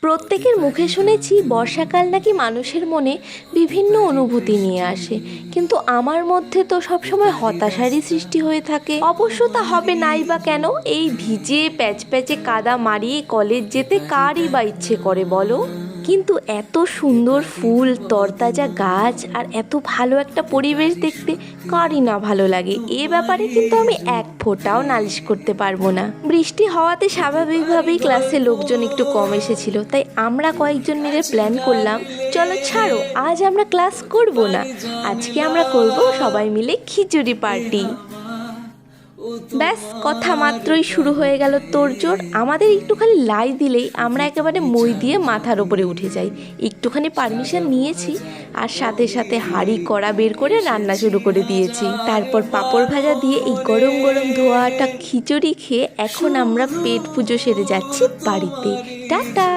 প্রত্যেকের মুখে শুনেছি বর্ষাকাল নাকি মানুষের মনে বিভিন্ন অনুভূতি নিয়ে আসে, কিন্তু আমার মধ্যে তো সবসময় হতাশারই সৃষ্টি হয়ে থাকে। অবশ্য তা হবে নাই বা কেন, এই ভিজে প্যাচপ্যাচে কাদা মারিয়ে কলেজ যেতে কারই বা ইচ্ছে করে বলো। কিন্তু এত সুন্দর ফুল, তরতাজা গাছ আর এত ভালো একটা পরিবেশ দেখতে কারই না ভালো লাগে। এ ব্যাপারে কিন্তু আমি এক ফোঁটাও নালিশ করতে পারবো না। বৃষ্টি হওয়াতে স্বাভাবিকভাবেই ক্লাসে লোকজন একটু কম এসেছিল, তাই আমরা কয়েকজন মিলে প্ল্যান করলাম, চলো ছাড়ো, আজ আমরা ক্লাস করব না, আজকে আমরা করব সবাই মিলে খিচুড়ি পার্টি। ব্যাস কথা মাত্রই শুরু হয়ে গেল তোড়জোড়। আমাদের একটুখানি লাই দিলেই আমরা একেবারে মই দিয়ে মাথার ওপরে উঠে যাই। একটুখানি পারমিশন নিয়েছি আর সাথে সাথে হাঁড়ি কড়া বের করে রান্না শুরু করে দিয়েছি। তারপর পাঁপড় ভাজা দিয়ে এই গরম গরম ধোয়াটা খিচুড়ি খেয়ে এখন আমরা পেট পুজো সেরে যাচ্ছি বাড়িতে। টাটা।